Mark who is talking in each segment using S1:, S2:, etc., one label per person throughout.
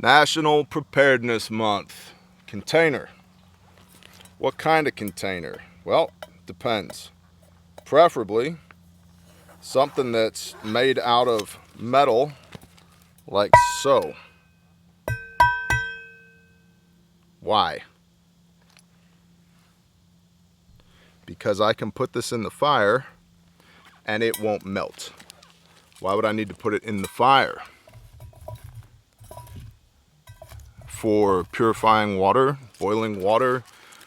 S1: National Preparedness Month. Container. What kind of container? Well, depends. Preferably something that's made out of metal, like so. Why? Because I can put this in the fire and it won't melt. Why would I need to put it in the fire? For purifying water, boiling water,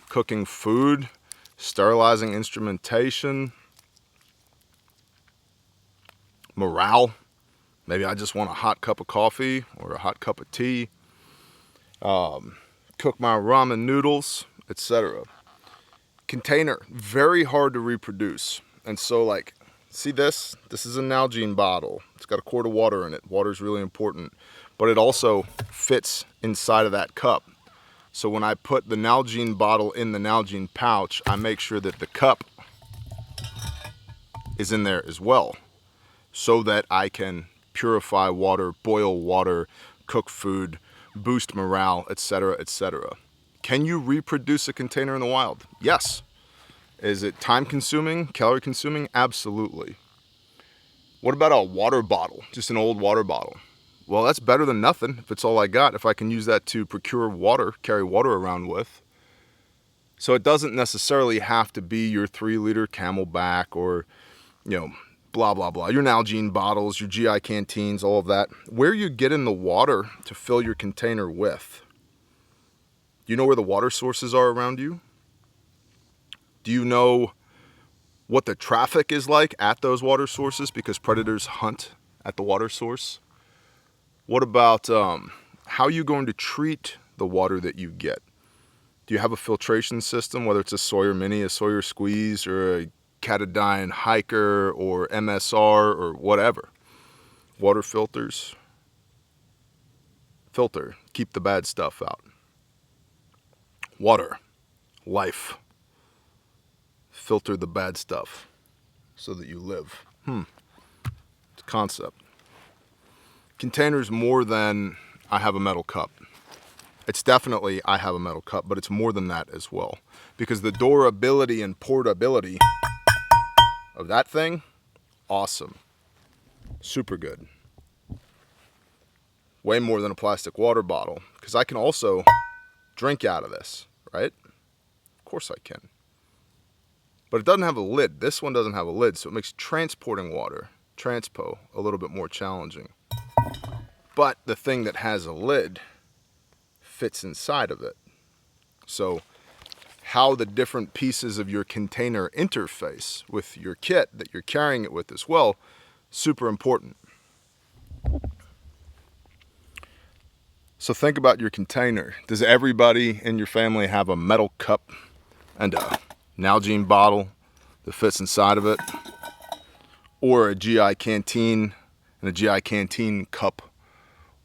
S1: cooking food, sterilizing instrumentation, morale. Maybe I just want a hot cup of coffee or a hot cup of tea, cook my ramen noodles, etc. Container, very hard to reproduce. And so, like, see this? This is a Nalgene bottle. It's got a quart of water in it. Water is really important, but it also fits inside of that cup. So when I put the Nalgene bottle in the Nalgene pouch, I make sure that the cup is in there as well, so that I can purify water, boil water, cook food, boost morale, etc., etc. Can you reproduce a container in the wild? Yes. Is it time consuming, calorie consuming? Absolutely. What about a water bottle? Just an old water bottle. Well, that's better than nothing if it's all I got, if I can use that to procure water, carry water around with. So it doesn't necessarily have to be your 3-liter Camelback or, blah, blah, blah. Your Nalgene bottles, your GI canteens, all of that. Where you get in the water to fill your container with. Do you know where the water sources are around you? Do you know what the traffic is like at those water sources, because predators hunt at the water source? What about how are you going to treat the water that you get? Do you have a filtration system, whether it's a Sawyer Mini, a Sawyer Squeeze, or a Catadine Hiker, or MSR, or whatever? Water filters. Filter. Keep the bad stuff out. Water. Life. Filter the bad stuff so that you live. It's a concept. Containers more than I have a metal cup. It's definitely I have a metal cup, but it's more than that as well. Because the durability and portability of that thing, awesome. Super good. Way more than a plastic water bottle. Because I can also drink out of this, right? Of course I can. But it doesn't have a lid. This one doesn't have a lid, so it makes transporting water, transpo, a little bit more challenging. But the thing that has a lid fits inside of it. So how the different pieces of your container interface with your kit that you're carrying it with as well, super important. So think about your container. Does everybody in your family have a metal cup and a Nalgene bottle that fits inside of it? Or a GI canteen and a GI canteen cup?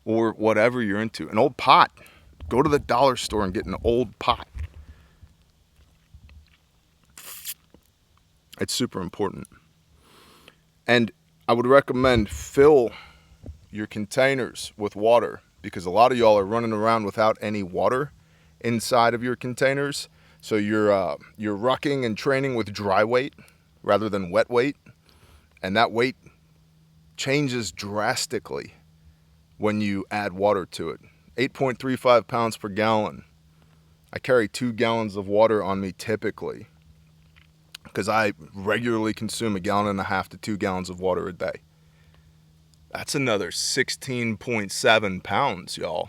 S1: Or whatever you're into. An old pot. Go to the dollar store and get an old pot. It's super important. And I would recommend fill your containers with water, because a lot of y'all are running around without any water inside of your containers. So you're rucking and training with dry weight rather than wet weight. And that weight changes drastically when you add water to it. 8.35 pounds per gallon. I carry 2 gallons of water on me typically, because I regularly consume 1.5 gallons to 2 gallons of water a day. That's another 16.7 pounds, y'all.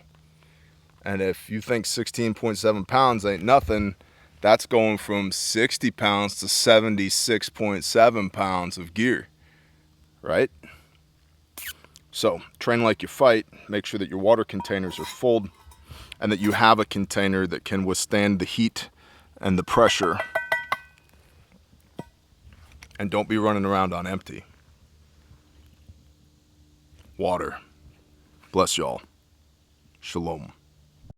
S1: And if you think 16.7 pounds ain't nothing, that's going from 60 pounds to 76.7 pounds of gear, right? So train like you fight. Make sure that your water containers are full and that you have a container that can withstand the heat and the pressure. And don't be running around on empty. Water. Bless y'all. Shalom.